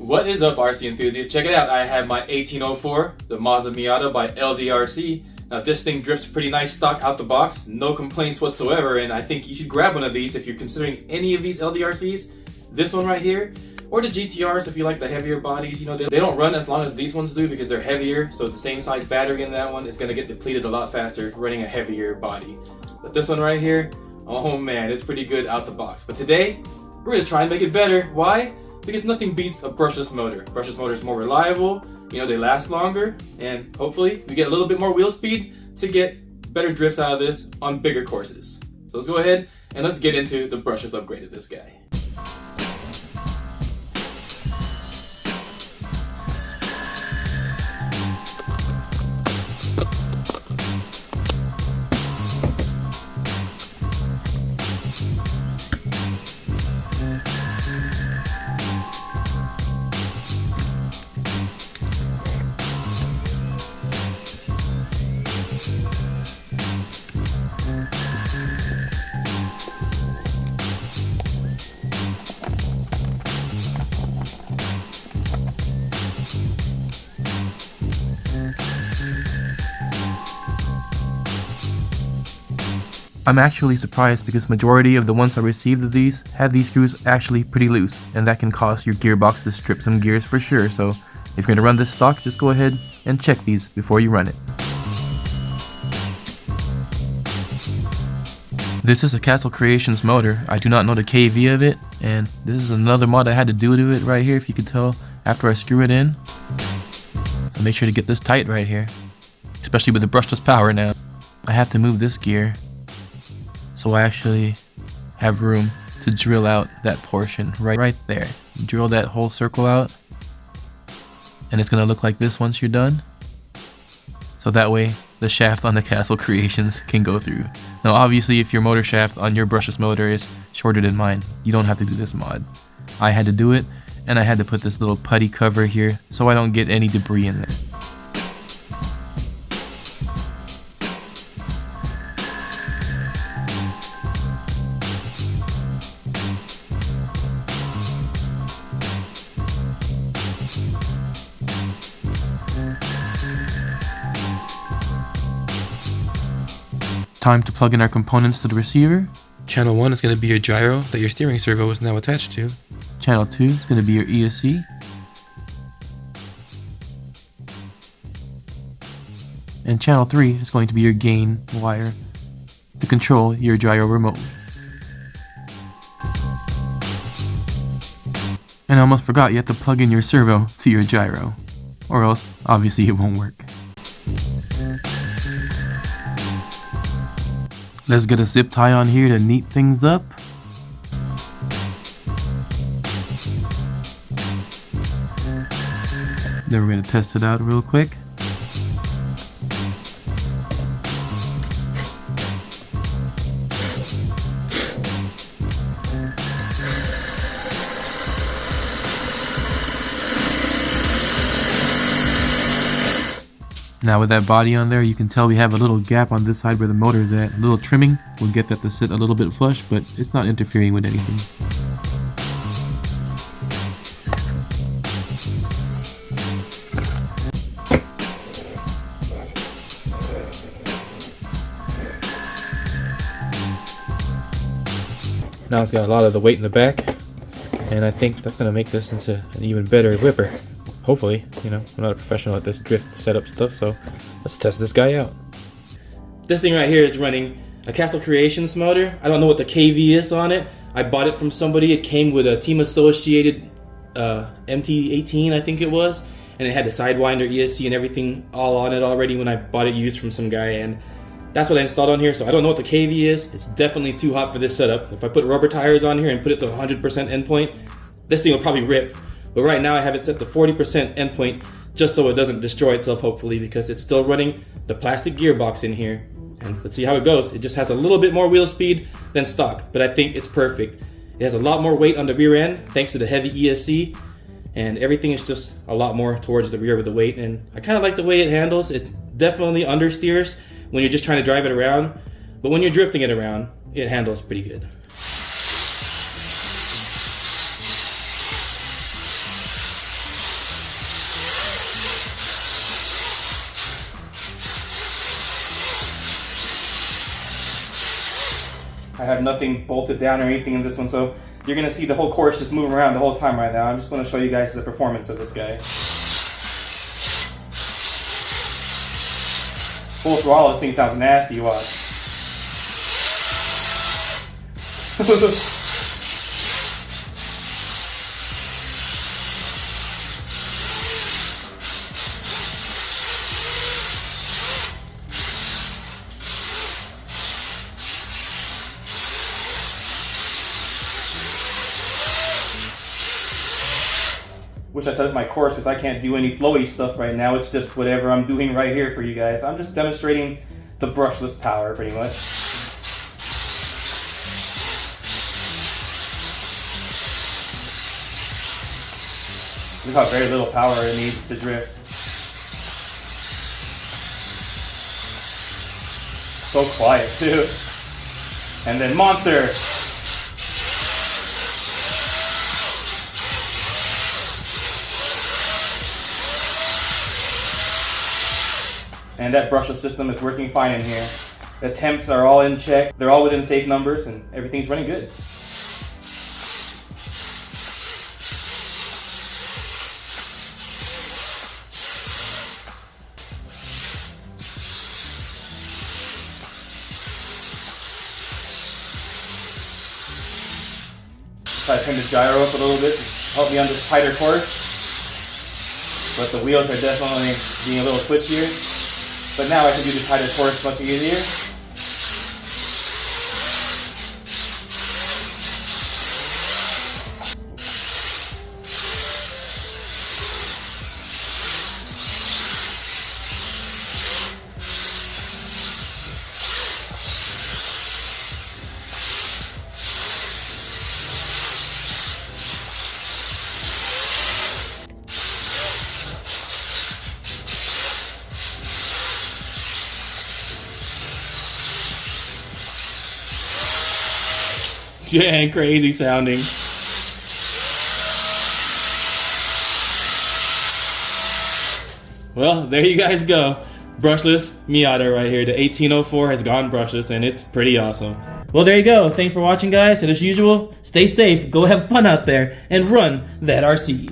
What is up, RC enthusiasts? Check it out. I have my 1804, the Mazda Miata by LDRC. Now this thing drifts pretty nice stock out the box, no complaints whatsoever, and I think you should grab one of these if you're considering any of these LDRCs. This one right here, or the GTRs if you like the heavier bodies. You know, they don't run as long as these ones do because they're heavier, so the same size battery in that one is going to get depleted a lot faster running a heavier body. But this one right here, oh man, it's pretty good out the box. But today, we're going to try and make it better. Why? Because nothing beats a brushless motor. Brushless motor is more reliable, you know, they last longer, and hopefully we get a little bit more wheel speed to get better drifts out of this on bigger courses. So let's go ahead and let's get into the brushless upgrade of this guy. I'm actually surprised because majority of the ones I received of these had these screws actually pretty loose, and that can cause your gearbox to strip some gears for sure. So if you're going to run this stock, just go ahead and check these before you run it. This is a Castle Creations motor. I do not know the KV of it, and this is another mod I had to do to it right here, if you could tell after I screw it in. So make sure to get this tight right here, especially with the brushless power now. I have to move this gear, so I actually have room to drill out that portion right there. Drill that whole circle out, and it's gonna look like this once you're done. So that way the shaft on the Castle Creations can go through. Now obviously if your motor shaft on your brushless motor is shorter than mine, you don't have to do this mod. I had to do it, and I had to put this little putty cover here so I don't get any debris in there. Time to plug in our components to the receiver. Channel 1 is going to be your gyro that your steering servo is now attached to. Channel 2 is going to be your ESC. And channel 3 is going to be your gain wire to control your gyro remote. And I almost forgot, you have to plug in your servo to your gyro, or else obviously it won't work. Let's get a zip tie on here to neat things up. Then we're going to test it out real quick. Now with that body on there, you can tell we have a little gap on this side where the motor is at. A little trimming will get that to sit a little bit flush, but it's not interfering with anything. Now it's got a lot of the weight in the back, and I think that's going to make this into an even better whipper. Hopefully, you know, I'm not a professional at this drift setup stuff, so let's test this guy out. This thing right here is running a Castle Creations motor. I don't know what the KV is on it. I bought it from somebody. It came with a Team Associated MT18, I think it was, and it had the Sidewinder, ESC, and everything all on it already when I bought it used from some guy, and that's what I installed on here. So I don't know what the KV is. It's definitely too hot for this setup. If I put rubber tires on here and put it to 100% endpoint, this thing will probably rip. But right now I have it set to 40% endpoint just so it doesn't destroy itself, hopefully, because it's still running the plastic gearbox in here. And let's see how it goes. It just has a little bit more wheel speed than stock, but I think it's perfect. It has a lot more weight on the rear end thanks to the heavy ESC, and everything is just a lot more towards the rear with the weight, and I kind of like the way it handles. It definitely understeers when you're just trying to drive it around, but when you're drifting it around, it handles pretty good. I have nothing bolted down or anything in this one, so you're gonna see the whole course just moving around the whole time right now. I'm just gonna show you guys the performance of this guy. Full throttle, this thing sounds nasty, watch. Wish I set up my course because I can't do any flowy stuff right now. It's just whatever I'm doing right here for you guys. I'm just demonstrating the brushless power pretty much. Look how very little power it needs to drift. So quiet too. And then monster. And that brushless system is working fine in here. The temps are all in check. They're all within safe numbers and everything's running good. Try to turn the gyro up a little bit to help me on this tighter course. But the wheels are definitely being a little twitchier. But now I can do the tighter course much easier. Yeah, crazy sounding. Well, there you guys go. Brushless Miata right here. The 1804 has gone brushless and it's pretty awesome. Well, there you go. Thanks for watching, guys. And as usual, stay safe, go have fun out there, and run that RC.